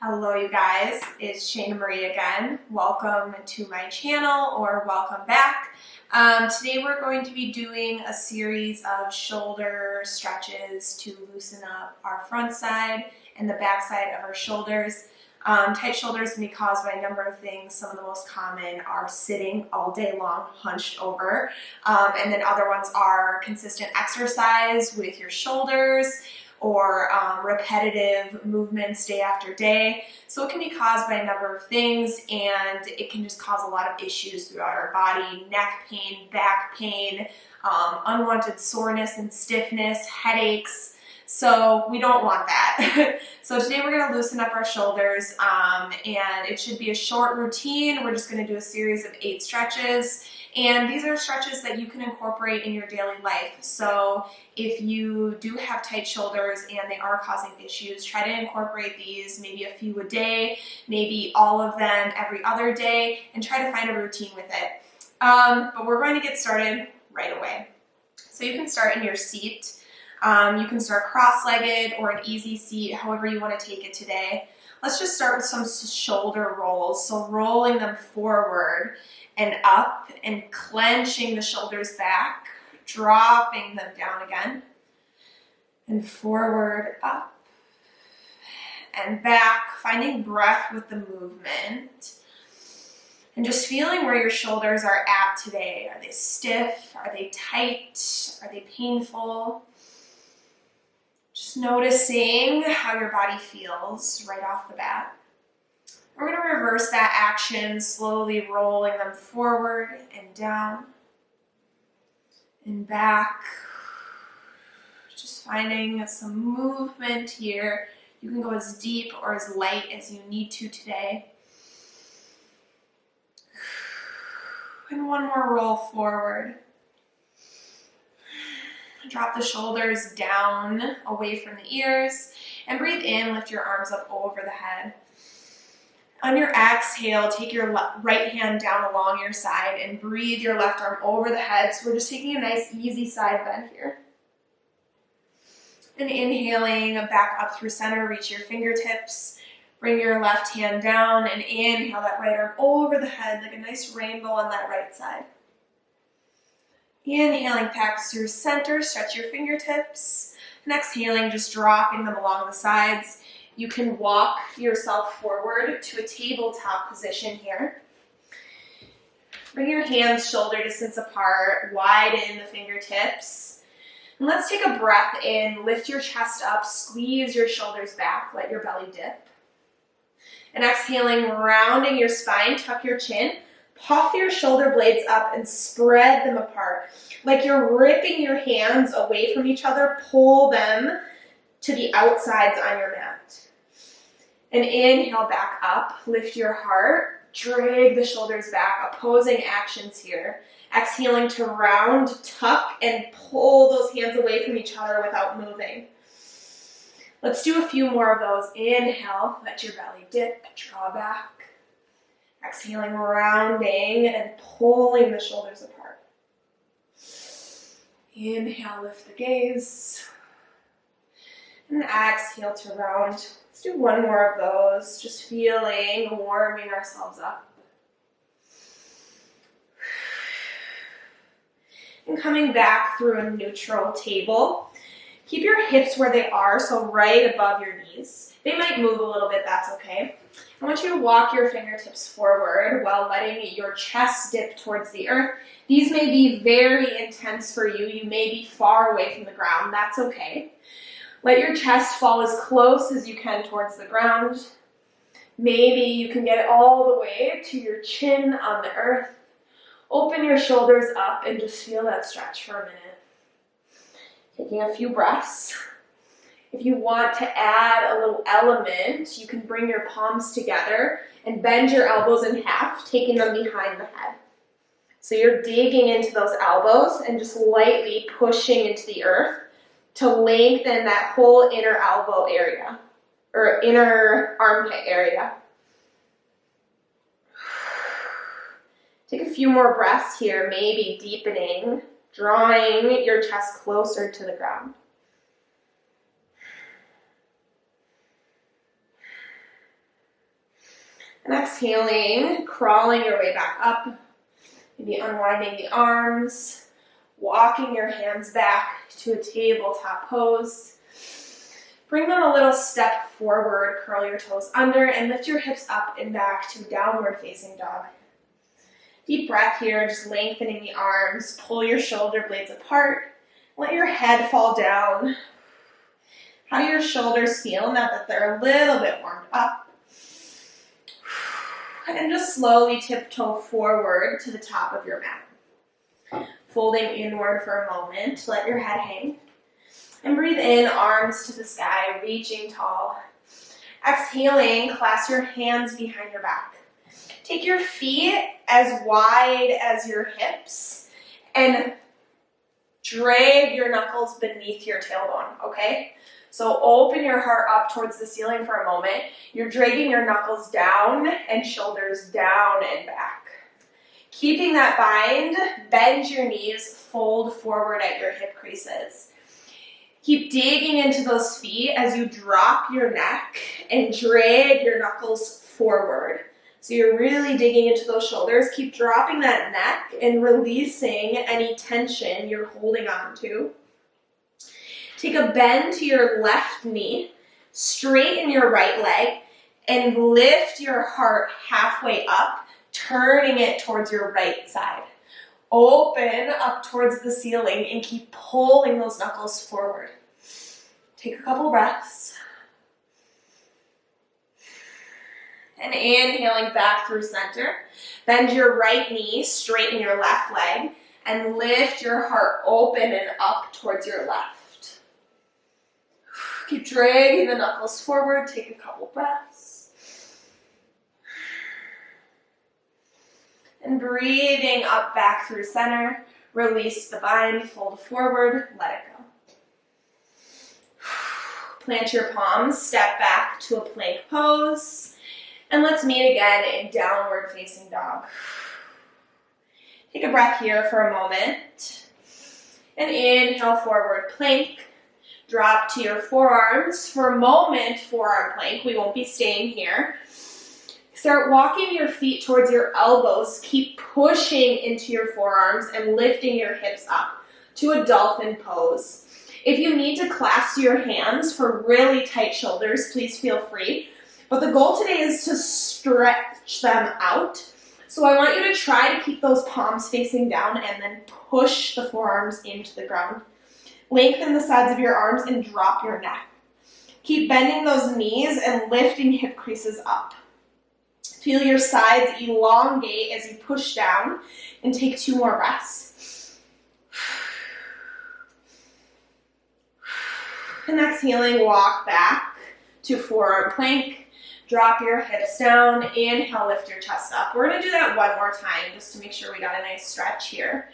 Hello you guys, it's Shainamarie again. Welcome to my channel or welcome back. Today we're going to be doing a series of shoulder stretches to loosen up our front side and the back side of our shoulders. Tight shoulders can be caused by a number of things. Some of the most common are sitting all day long, hunched over, and then other ones are consistent exercise with your shoulders, or repetitive movements day after day. So it can be caused by a number of things, and it can just cause a lot of issues throughout our body: neck pain, back pain, unwanted soreness and stiffness, headaches. So we don't want that. So today we're gonna loosen up our shoulders, and it should be a short routine. We're just gonna do a series of 8 stretches. And these are stretches that you can incorporate in your daily life. So if you do have tight shoulders and they are causing issues, try to incorporate these, maybe a few a day, maybe all of them every other day, and try to find a routine with it. But we're going to get started right away. So you can start in your seat. You can start cross-legged or an easy seat, however you want to take it today. Let's just start with some shoulder rolls. So rolling them forward and up and clenching the shoulders back, dropping them down again, and forward, up, and back, finding breath with the movement, and just feeling where your shoulders are at today. Are they stiff? Are they tight? Are they painful? Just noticing how your body feels right off the bat. We're going to reverse that action, slowly rolling them forward and down and back. Just finding some movement here. You can go as deep or as light as you need to today. And one more roll forward. Drop the shoulders down, away from the ears, and breathe in, lift your arms up over the head. On your exhale, take your right hand down along your side and breathe your left arm over the head. So we're just taking a nice easy side bend here. And inhaling back up through center, reach your fingertips. Bring your left hand down and inhale that right arm over the head like a nice rainbow on that right side. Inhaling back through center, stretch your fingertips. And exhaling, just dropping them along the sides. You can walk yourself forward to a tabletop position here. Bring your hands shoulder distance apart, widen the fingertips. And let's take a breath in, lift your chest up, squeeze your shoulders back, let your belly dip. And exhaling, rounding your spine, tuck your chin, puff your shoulder blades up and spread them apart. Like you're ripping your hands away from each other, pull them to the outsides on your mat. And inhale back up, lift your heart, drag the shoulders back, opposing actions here. Exhaling to round, tuck, and pull those hands away from each other without moving. Let's do a few more of those. Inhale, let your belly dip, draw back. Exhaling, rounding, and pulling the shoulders apart. Inhale, lift the gaze. And exhale to round. Let's do one more of those, just feeling, warming ourselves up. And coming back through a neutral table. Keep your hips where they are, so right above your knees. They might move a little bit, that's okay. I want you to walk your fingertips forward while letting your chest dip towards the earth. These may be very intense for you. You may be far away from the ground, that's okay. Let your chest fall as close as you can towards the ground. Maybe you can get it all the way to your chin on the earth. Open your shoulders up and just feel that stretch for a minute. Taking a few breaths. If you want to add a little element, you can bring your palms together and bend your elbows in half, taking them behind the head. So you're digging into those elbows and just lightly pushing into the earth to lengthen that whole inner elbow area, or inner armpit area. Take a few more breaths here, maybe deepening, drawing your chest closer to the ground. And exhaling, crawling your way back up. Maybe unwinding the arms, walking your hands back to a tabletop pose. Bring them a little step forward, curl your toes under, and lift your hips up and back to downward facing dog. Deep breath here, just lengthening the arms, pull your shoulder blades apart, let your head fall down. How do your shoulders feel now that they're a little bit warmed up? And just slowly tiptoe forward to the top of your mat. Folding inward for a moment, let your head hang. And breathe in, arms to the sky, reaching tall. Exhaling, clasp your hands behind your back. Take your feet as wide as your hips and drag your knuckles beneath your tailbone, okay? So open your heart up towards the ceiling for a moment. You're dragging your knuckles down and shoulders down and back. Keeping that bind, bend your knees, fold forward at your hip creases. Keep digging into those feet as you drop your neck and drag your knuckles forward. So you're really digging into those shoulders. Keep dropping that neck and releasing any tension you're holding on to. Take a bend to your left knee, straighten your right leg, and lift your heart halfway up, turning it towards your right side. Open up towards the ceiling and keep pulling those knuckles forward. Take a couple breaths. And inhaling back through center. Bend your right knee, straighten your left leg, and lift your heart open and up towards your left. Keep dragging the knuckles forward. Take a couple breaths. And breathing up back through center. Release the bind, fold forward, let it go. Plant your palms, step back to a plank pose. And let's meet again in downward facing dog. Take a breath here for a moment. And inhale, forward plank. Drop to your forearms. For a moment, forearm plank. We won't be staying here. Start walking your feet towards your elbows. Keep pushing into your forearms and lifting your hips up to a dolphin pose. If you need to clasp your hands for really tight shoulders, please feel free. But the goal today is to stretch them out. So I want you to try to keep those palms facing down and then push the forearms into the ground. Lengthen the sides of your arms and drop your neck. Keep bending those knees and lifting hip creases up. Feel your sides elongate as you push down and take 2 more breaths. And exhaling, walk back to forearm plank. Drop your hips down. Inhale, lift your chest up. We're going to do that one more time just to make sure we got a nice stretch here.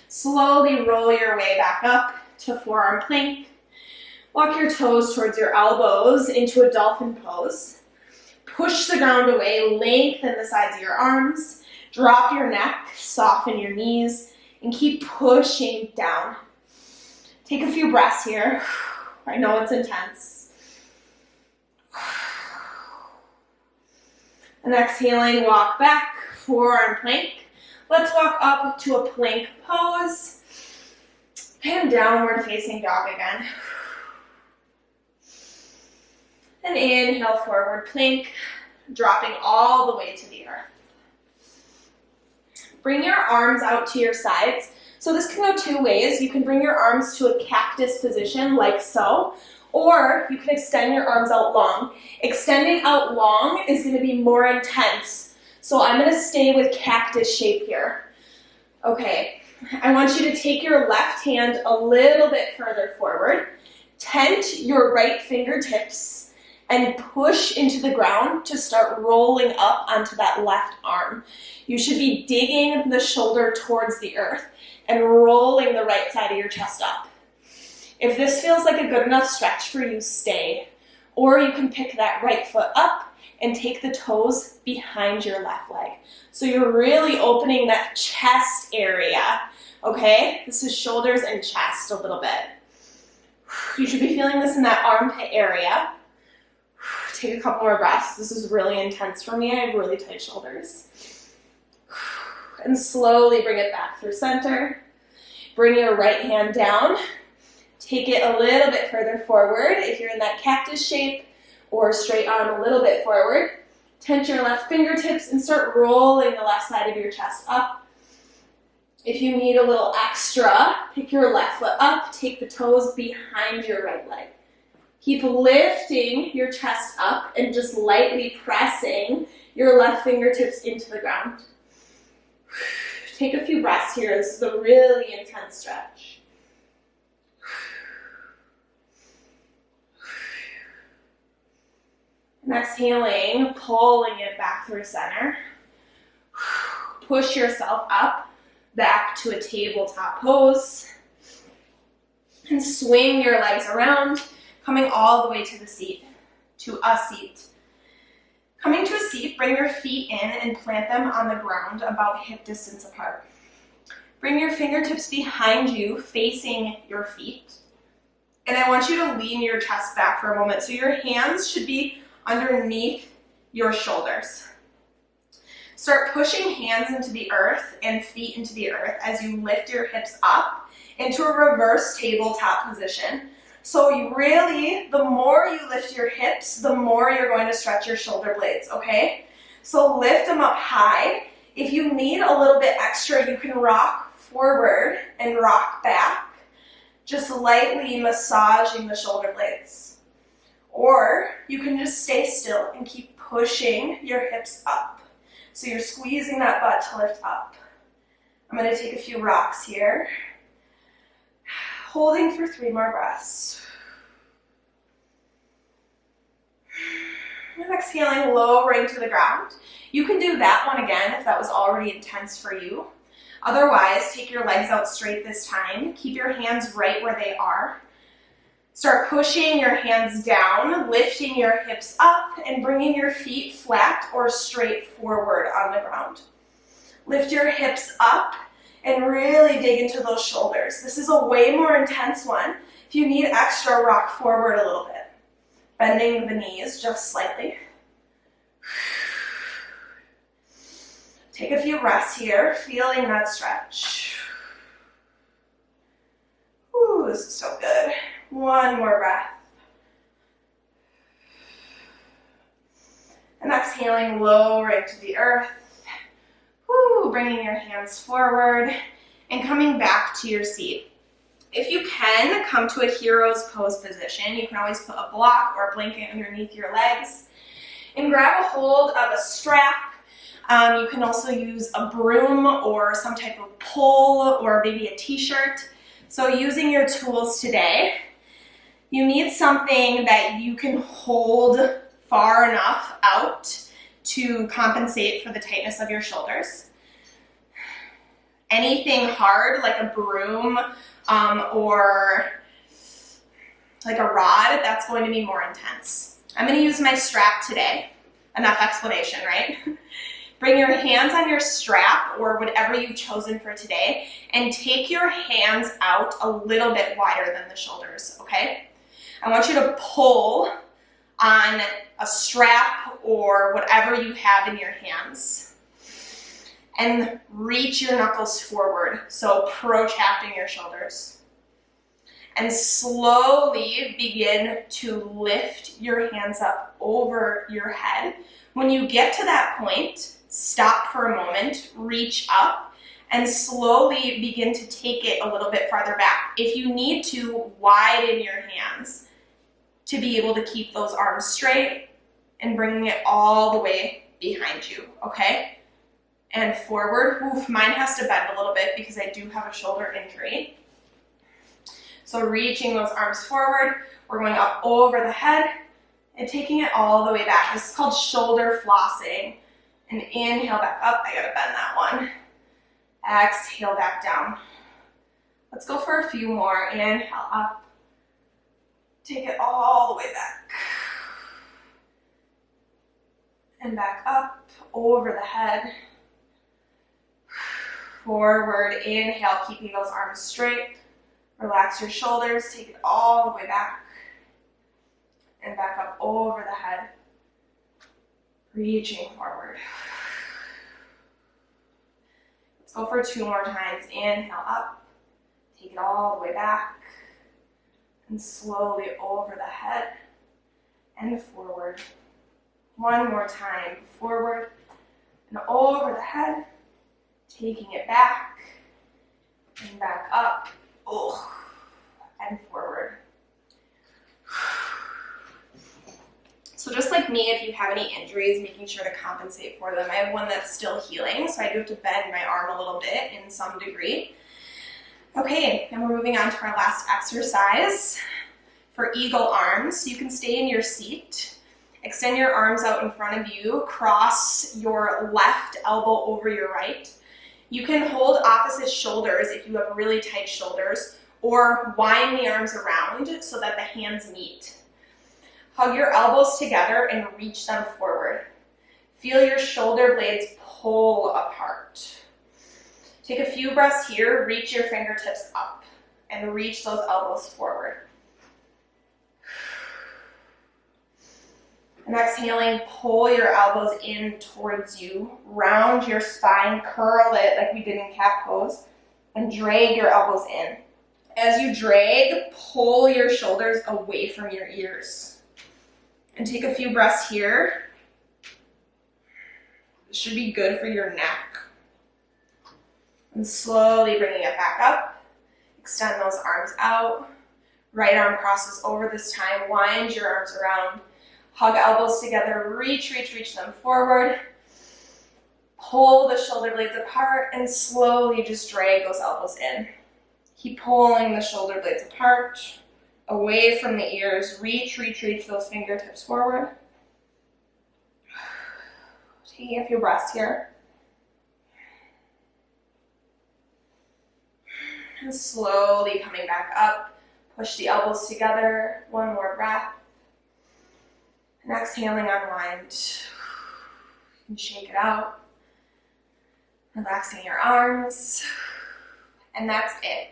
Slowly roll your way back up to forearm plank. Walk your toes towards your elbows into a dolphin pose. Push the ground away, lengthen the sides of your arms. Drop your neck, soften your knees, and keep pushing down. Take a few breaths here. I know it's intense. And exhaling, walk back, forearm plank. Let's walk up to a plank pose. And downward facing dog again. And inhale, forward plank, dropping all the way to the earth. Bring your arms out to your sides. So this can go 2 ways. You can bring your arms to a cactus position like so, or you can extend your arms out long. Extending out long is going to be more intense. So I'm going to stay with cactus shape here. Okay, I want you to take your left hand a little bit further forward, tent your right fingertips, and push into the ground to start rolling up onto that left arm. You should be digging the shoulder towards the earth and rolling the right side of your chest up. If this feels like a good enough stretch for you, stay. Or you can pick that right foot up and take the toes behind your left leg. So you're really opening that chest area, okay? This is shoulders and chest a little bit. You should be feeling this in that armpit area. Take a couple more breaths. This is really intense for me. I have really tight shoulders. And slowly bring it back through center. Bring your right hand down. Take it a little bit further forward if you're in that cactus shape, or straight arm a little bit forward. Tense your left fingertips and start rolling the left side of your chest up. If you need a little extra, pick your left foot up, take the toes behind your right leg. Keep lifting your chest up and just lightly pressing your left fingertips into the ground. Take a few breaths here. This is a really intense stretch. And exhaling, pulling it back through center. Push yourself up, back to a tabletop pose. And swing your legs around, coming all the way to the seat, to a seat. Coming to a seat, bring your feet in and plant them on the ground about hip distance apart. Bring your fingertips behind you, facing your feet. And I want you to lean your chest back for a moment. So your hands should be underneath your shoulders. Start pushing hands into the earth and feet into the earth as you lift your hips up into a reverse tabletop position. So you really, the more you lift your hips, the more you're going to stretch your shoulder blades, okay? So lift them up high. If you need a little bit extra, you can rock forward and rock back, just lightly massaging the shoulder blades. Or you can just stay still and keep pushing your hips up. So you're squeezing that butt to lift up. I'm going to take a few rocks here. Holding for 3 more breaths. And exhaling, lowering to the ground. You can do that one again if that was already intense for you. Otherwise, take your legs out straight this time. Keep your hands right where they are. Start pushing your hands down, lifting your hips up, and bringing your feet flat or straight forward on the ground. Lift your hips up and really dig into those shoulders. This is a way more intense one. If you need extra, rock forward a little bit, bending the knees just slightly. Take a few breaths here, feeling that stretch. Ooh, this is so good. One more breath. And exhaling, lowering to the earth. Woo, bringing your hands forward and coming back to your seat. If you can, come to a hero's pose position. You can always put a block or a blanket underneath your legs and grab a hold of a strap. You can also use a broom or some type of pole or maybe a t-shirt. So using your tools today, you need something that you can hold far enough out to compensate for the tightness of your shoulders. Anything hard like a broom or like a rod, that's going to be more intense. I'm going to use my strap today. Enough explanation, right? Bring your hands on your strap or whatever you've chosen for today and take your hands out a little bit wider than the shoulders, okay? I want you to pull on a strap or whatever you have in your hands and reach your knuckles forward, so protracting your shoulders. And slowly begin to lift your hands up over your head. When you get to that point, stop for a moment, reach up, and slowly begin to take it a little bit farther back. If you need to, widen your hands to be able to keep those arms straight and bringing it all the way behind you, okay? And forward. Oof, mine has to bend a little bit because I do have a shoulder injury. So reaching those arms forward, we're going up over the head and taking it all the way back. This is called shoulder flossing. And inhale back up. I gotta bend that one. Exhale back down. Let's go for a few more. Inhale up. Take it all the way back. And back up, over the head. Forward, inhale, keeping those arms straight. Relax your shoulders, take it all the way back. And back up over the head. reaching forward. Let's go for 2 more times. Inhale up, take it all the way back, and slowly over the head and forward. 1 more time, forward and over the head, taking it back and back up, and forward. So just like me, if you have any injuries, making sure to compensate for them. I have one that's still healing, so I do have to bend my arm a little bit in some degree. Okay, and we're moving on to our last exercise for eagle arms. So you can stay in your seat, extend your arms out in front of you, cross your left elbow over your right. You can hold opposite shoulders if you have really tight shoulders, or wind the arms around so that the hands meet. Hug your elbows together and reach them forward. Feel your shoulder blades pull apart. Take a few breaths here, reach your fingertips up and reach those elbows forward. And exhaling, pull your elbows in towards you, round your spine, curl it like we did in cat pose, and drag your elbows in. As you drag, pull your shoulders away from your ears. And take a few breaths here. This should be good for your neck. And slowly bringing it back up. Extend those arms out. Right arm crosses over this time. Wind your arms around. Hug elbows together. Reach them forward. Pull the shoulder blades apart and slowly just drag those elbows in. Keep pulling the shoulder blades apart. Away from the ears, reach those fingertips forward. Taking a few breaths here. And slowly coming back up, push the elbows together, 1 more breath. And exhaling, unwind. And shake it out. Relaxing your arms. And that's it.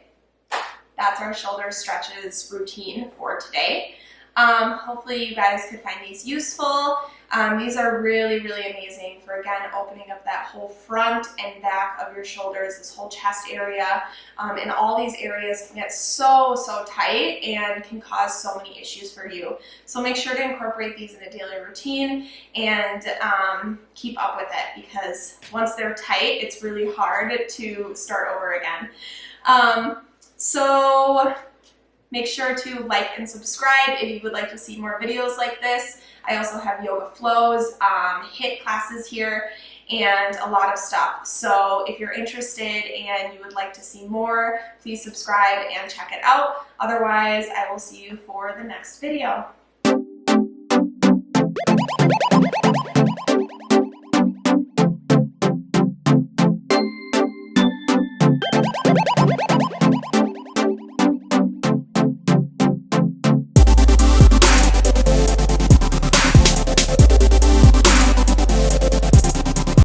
That's our shoulder stretches routine for today. Hopefully you guys could find these useful. These are really, really amazing for, again, opening up that whole front and back of your shoulders, this whole chest area. And all these areas can get so tight and can cause so many issues for you. So make sure to incorporate these in a daily routine and keep up with it, because once they're tight, it's really hard to start over again. So make sure to like and subscribe if you would like to see more videos like this. I also have yoga flows, HIIT classes here, and a lot of stuff. So if you're interested and you would like to see more, please subscribe and check it out. Otherwise, I will see you for the next video.